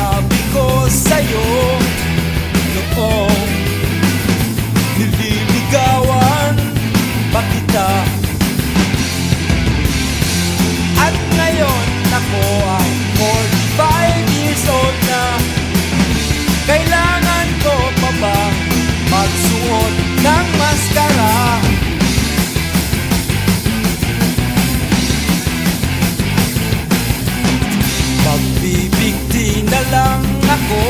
sinabi ko sa'yo noong nililigawan pa kita. At ngayon ako ay 45 years old na. Kailangan ko pa ba magsuot ng maskara? Magbibigti na lang ako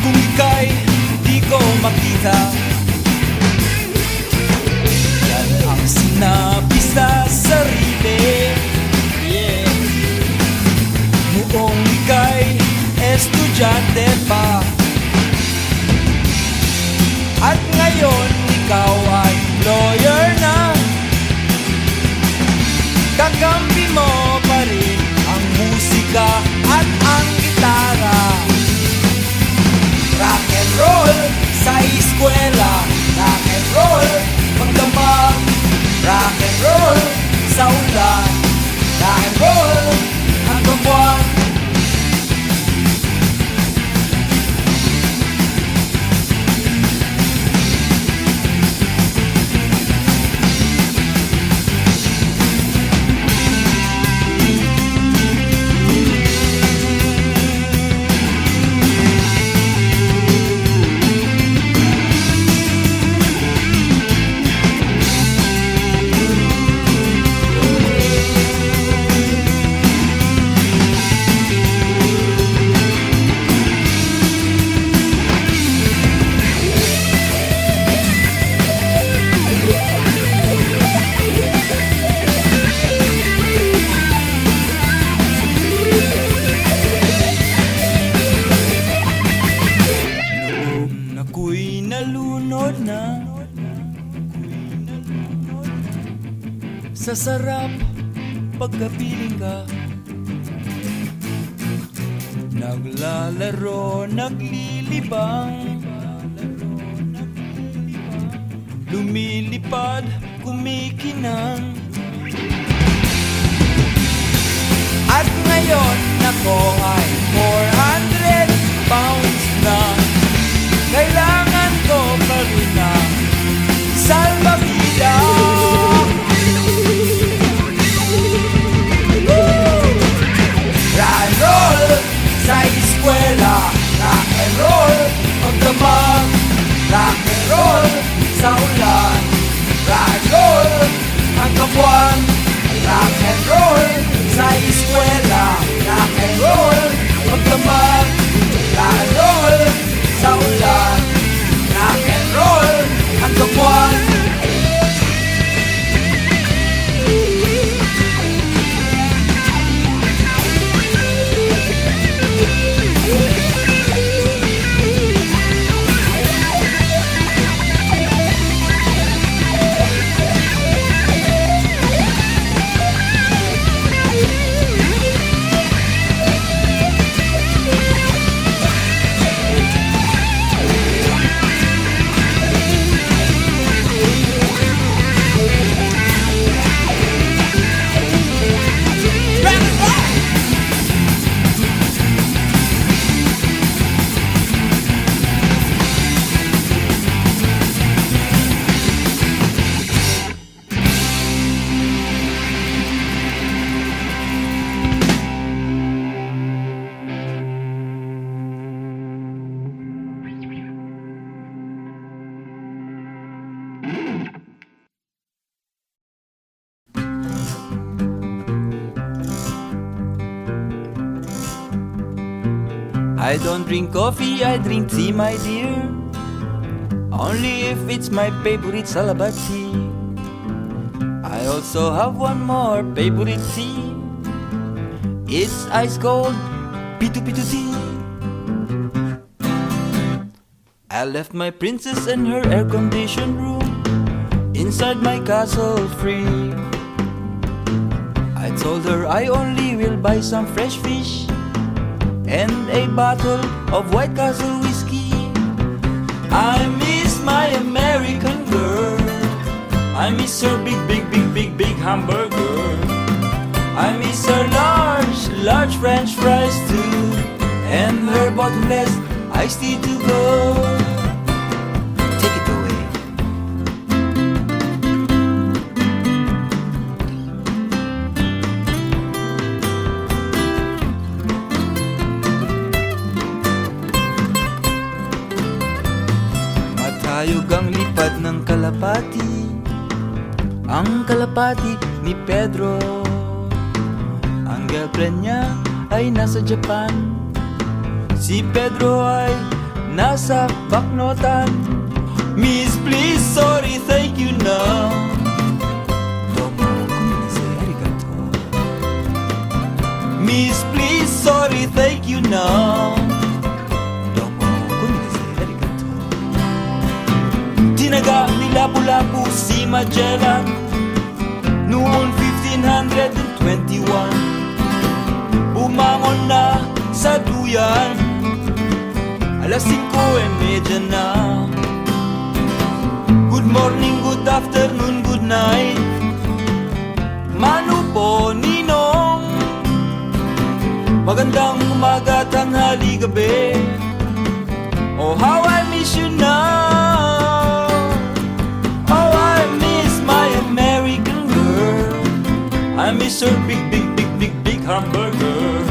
kung ika'y di ko makita. Yan ang sinabi sa sarili, yeah. Noong ika'y estudyante pa. At ngayon ikaw ay lawyer na. Kakampi mo pa rin ang musika at ang gitara. Rock and roll sa eskwela, rock and roll magdamag, rock and roll sa ulan, rock and roll hanggang buwan. Sa sarap pagkapiling ka, naglalaro, naglilibang, lumilipad, kumikinang. At ngayon ako ay 400 pounds na. Kailangan ko pa rin ng salbabida. Rock and roll sa eskwela, rock and roll magdamag, rock and roll sa ulan, rock and roll hanggang buwan. Rock and roll sa eskwela, rock and roll magdamag, rock and roll sa ulan, rock and roll hanggang buwan. I don't drink coffee, I drink tea, my dear. Only if it's my favorite Salabat tea. I also have one more favorite tea. It's ice cold, pitu-pitu tea. I left my princess in her air-conditioned room inside my castle free. I told her I only will buy some fresh fish and a bottle of White Castle whiskey. I miss my American girl. I miss her big hamburger. I miss her large large French fries too, and her bottomless iced tea to go. Take it away. Matayog ang lipad ng kalapati, ang kalapati ni Pedro. Ang girlfriend niya ay nasa Japan, si Pedro ay nasa Baknotan. Miss, please, sorry, thank you na. Domo kuminasai arigato. Miss, please, sorry, thank you na. Domo kuminasai arigato. Tinaga ni Lapu-Lapu si Magellan noon 1521. Bumangon na sa duyan, alas 5:30 na. Good morning, good afternoon, good night. Manu po, Ninong. Magandang umaga, tanghali, gabi. Oh, how I miss you now. Oh, I miss my American girl. I miss her big, big, big, big, big hamburger.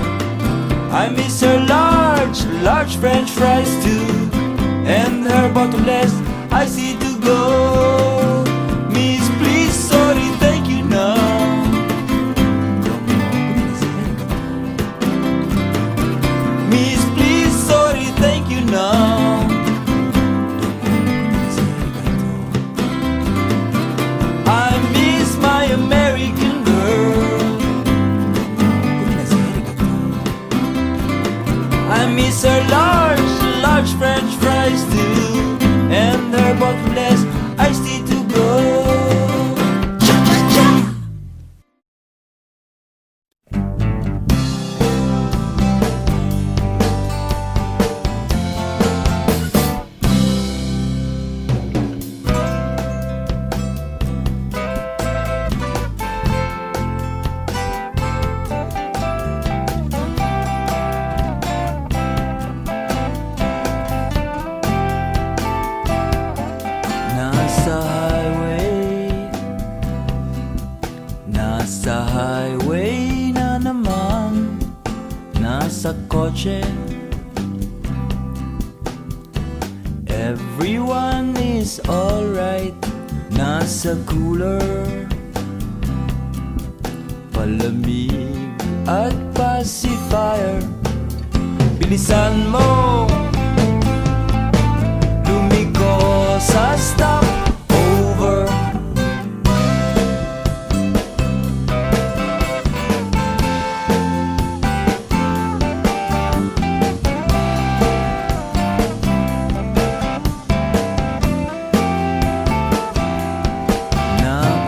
I miss her large, large French fries too, and her bottomless iced tea to go. Miss, please, sorry, thank you now. Miss, please, sorry, thank you now. I miss my American girl. I miss her large, large French fries too, and her bottomless iced tea to go. Cha-cha-cha! Nasa highway na naman, nasa kotse. Everyone is alright, nasa cooler. Palamig at pacifier, bilisan mo, lumiko sa stop over.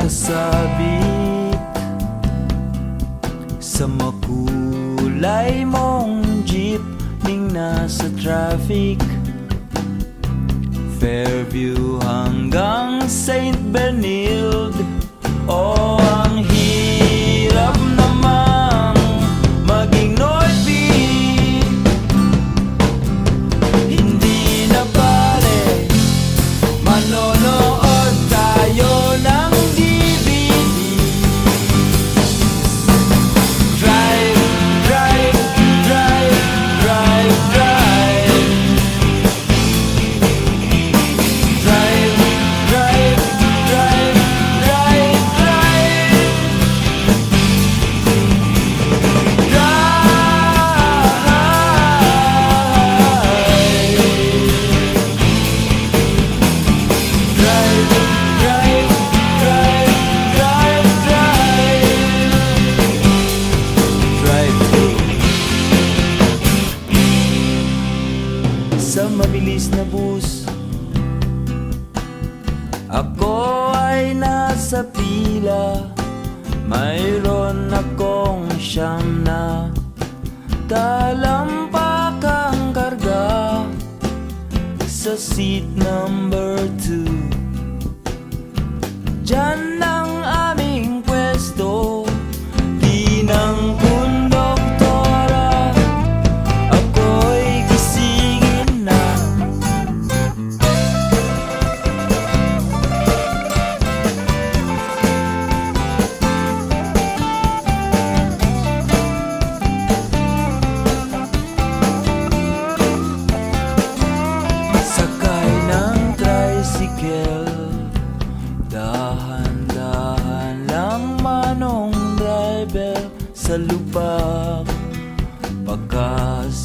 Nakasabit sa makulay mong jeep ning nasa traffic, Fairview hanggang St. Bernard. Oh, ang hirap namang maging Northbeat. Hindi na pare, manonood tayo ng DVD. Drive, drive, drive, drive, drive. Drive, drive, drive, drive, drive. Drive, drive, drive, drive, drive. Sa mabilis na bus, ako ay nasa pila. Mayroon akong siyam na talampakang karga sa seat number 2. Diyan ang aming pwesto, di ng konduktor.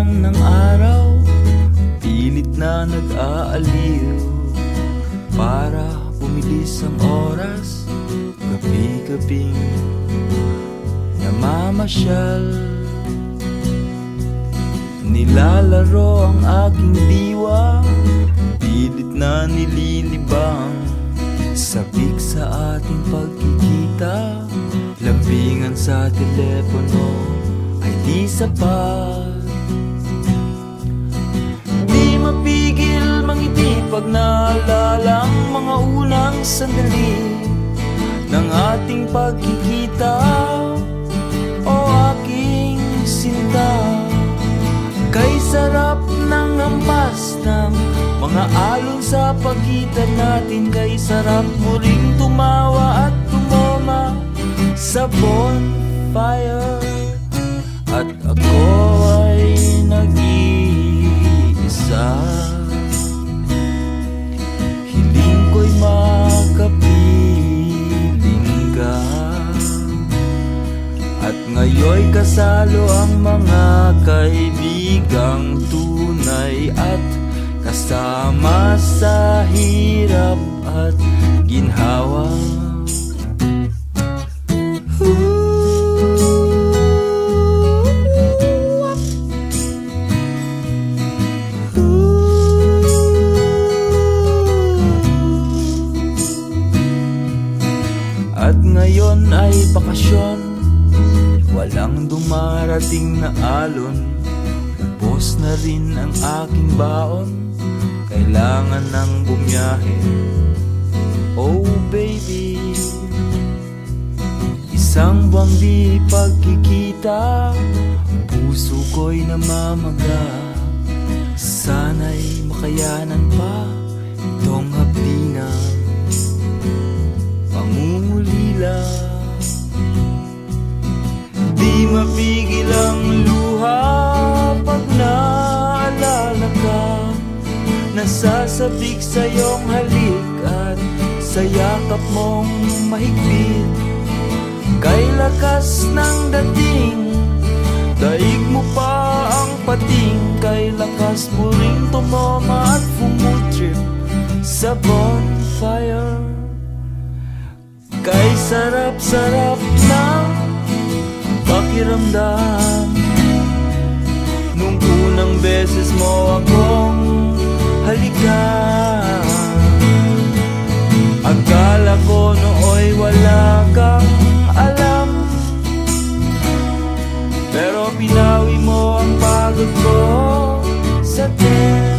lang ng araw, pilit na nag-aaliw para bumilis ang oras, gabi-gabing namamasyal. Nilalaro ang aking diwa, pilit na nililibang, sabik sa ating pagkikita, lambingan sa telepono ay di sapat. Di mapigil mangiti pag naalala ang mga unang sandali ng ating pagkikita, o aking sinta. Kay sarap ng hampas ng mga alon sa pagitan natin, kay sarap mo ring tumawa at tumoma sa bonfire. At ako ay nag-iisa, hiling ko'y makapiling ka. At ngayon'y kasalo ang mga kaibigang tunay, at kasama sa hirap at ginhawa. At ngayon ay bakasyon, walang dumarating na alon, ubos na rin ang aking baon, kailangan ng bumiyahe. Oh baby, isang buwang di pagkikita, puso ko'y namamaga. Sana'y makayanan pa itong hapdinan, pangungulila. Di mapigil ang luha pag naalala ka, nasasabik sa iyong halik at sa yakap mong mahigpit. Kay lakas ng dating, daig mo pa ang pating, kay lakas mo ring tumama at fumutrip sa bonfire. Kay sarap-sarap ng pakiramdam nung unang beses mo akong halikan. Akala ko nooy wala kang alam, pero pinawi mo ang pagod ko sa ten.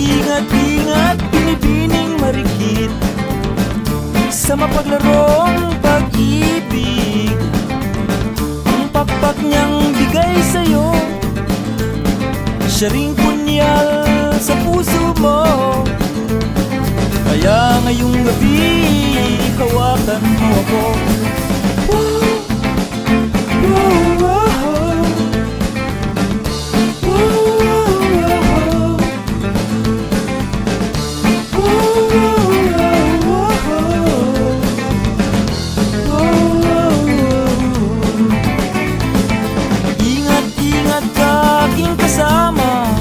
Ingat-ingat, binibining marikit sa mapaglarong pag-ibig. Ang pakpak niyang bigay sa'yo, siya ring punyal sa puso mo. Kaya ngayong gabi, hawakan mo ako. Ingat-ingat ka aking kasama,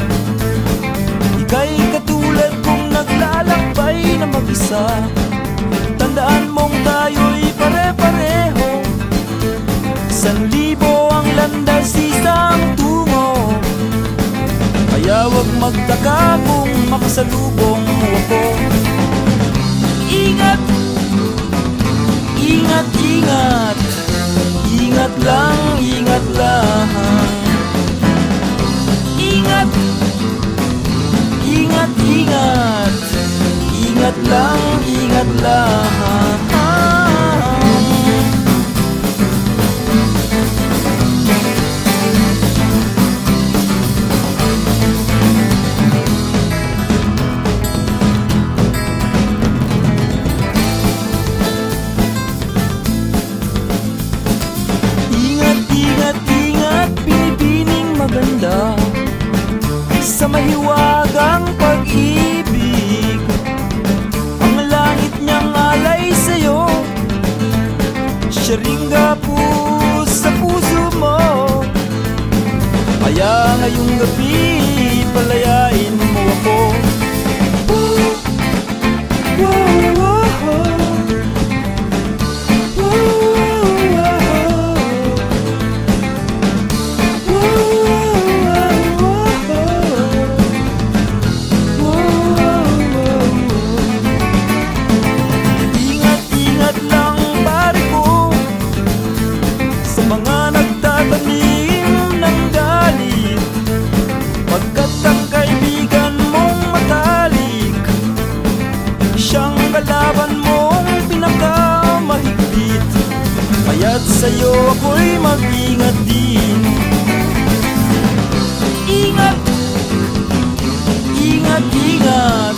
ika'y katulad kong naglalakbay na mag-isa. Tandaan mong tayo'y pare-pareho, 1,000 ang landas, isang tungo. Kaya wag magtaka kung makasalubong mo ako. Ingat, ingat, ingat, ingat lang, ingat lang. Ingat, ingat, ingat, ingat lang, ingat lang. Ingat, ingat, ingat, binibining maganda sa mahiwagang pag-ibig. Ang langit niyang alay sa'yo, siya po sa puso mo. Kaya ngayong gabi, palayain mo ako. Ingat-ingat lang pare ko sa mga nagtatanim ng galit, pagkat ang kaibigan mong matalik, siyang kalaban mong pinakamahigpit. Kaya't sa'yo ako'y mag-ingat din. Ingat, ingat, ingat,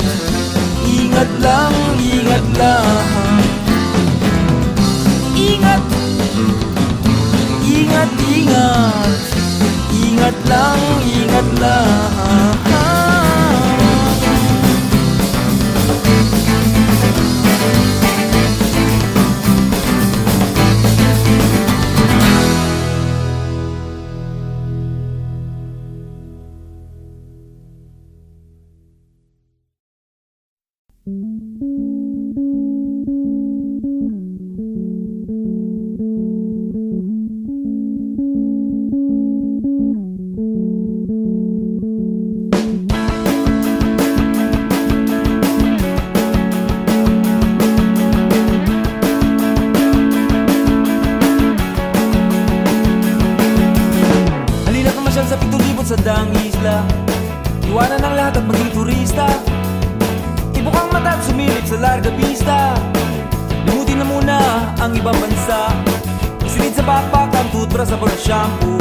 ingat lang, ingat lang. Ingat, ingat, ingat, ingat lang, ingat lang. Halina't namasyal sa 7,000 sa daang isla, iwanan ang lahat at maging turista. Ibukang mata at sumilip sa larga pista, limutin na muna ang ibang bansa. Isilid sa backpack ang toothbrush sa pag shampoo,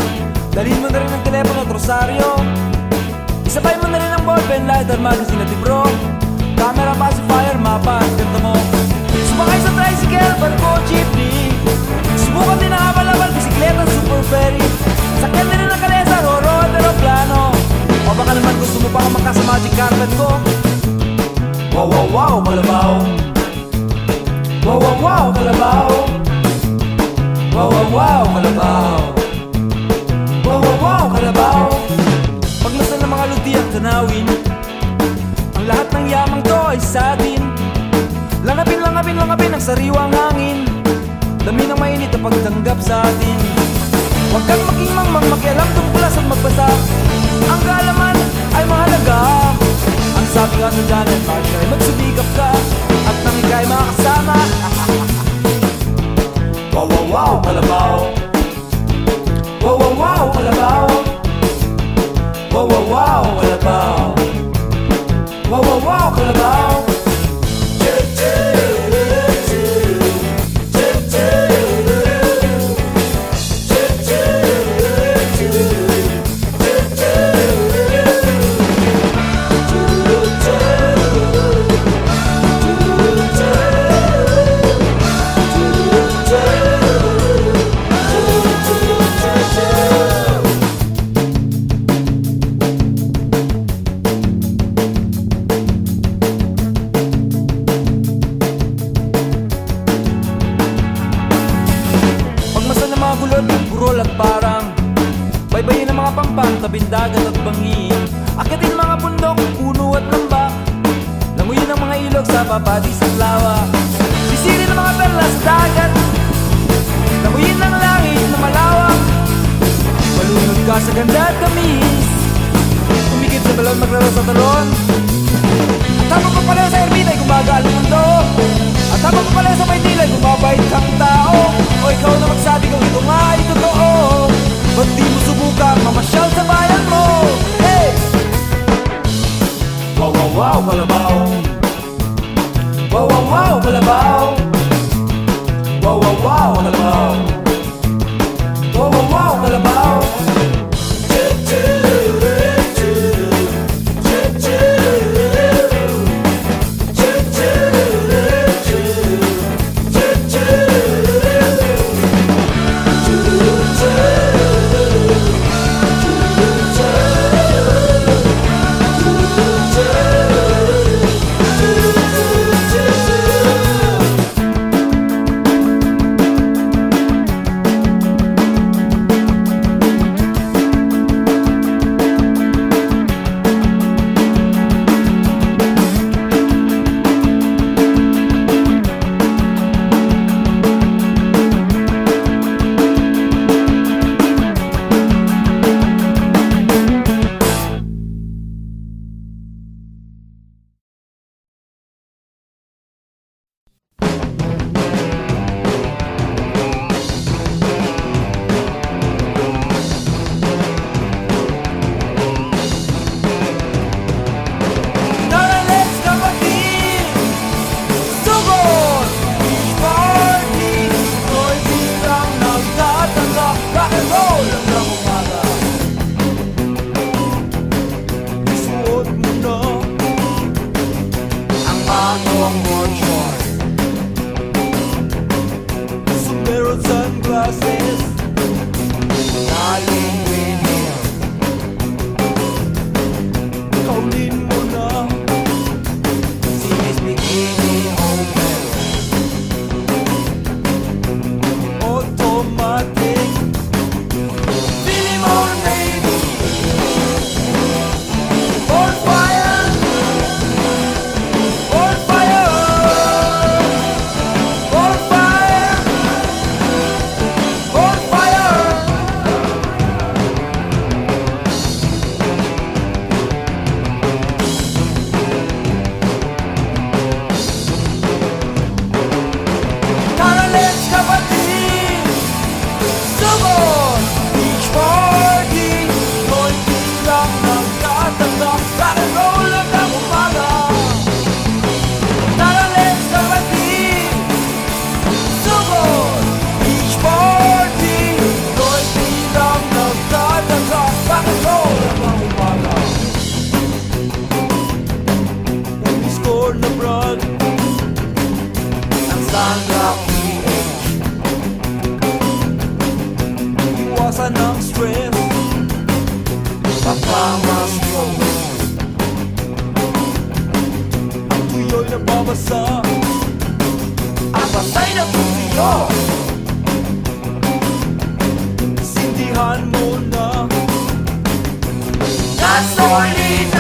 dalhin mo na rin ang telepono at rosaryo. Isabay mo na rin ang ballpen, lighter, magazine at libro, camera, pacifier, mapa at ganto mo. Sumakay sa tricycle, barko, jeepney, subukan din ang abal-abal, bisikleta, super ferry. Sakyan din ang kalesa, roro at aeroplano. O baka naman gusto mo pa makasa magic carpet ko. Wow, wow, wow, kalabaw. Wow, wow, wow, kalabaw. Wow, wow, wow, kalabaw. Wow, wow, wow, kalabaw. Paglasan ng mga ludi at tanawin, ang lahat ng yamang to ay sa atin. Langapin, langapin, langapin ang sariwang hangin, dami ng mainit na pagtanggap sa atin. Huwag kang maging mangmang, makialam tungkol at magbasa. Ang kaalaman ay mahalaga. Ang sabi nga sa Janet Marshall ay magsubikap ka at nang ika'y makasama. Wow, wow, wow, kalabaw. Wow, wow, wow, kalabaw. Wow, wow, wow, kalabaw. Wow, wow, wow, kalabaw. burol at parang baybayin ng mga pampang, tabing dagat at bangin. Akitin mga bundok, puno at lambak, languyin ng mga ilog sa papadis at lawa. Sisirin ng mga perlas dagat, languyin ng langit na malawak. Malunod ka sa ganda at tamis, tumikit sa balon, maglaro sa talon. At habang papalayo sa erbita'y gumagaan ang mundo, at habang papalayo sa Maynila'y gumabait kang tao. O ikaw na magsabi kung ito nga ay totoo, ba't di mo subukang mamasyal sa bayan mo? Hey! Wow, wow, wow, Kalabaw. Wow, wow, wow, Kalabaw. Wow, wow, wow, Kalabaw. Wow, wow, wow, Kalabaw. Iwasan ang stress, papamasok. Ang tuyo'y nababasa, ang patay na tuyo. Sindihan mo na gasolina.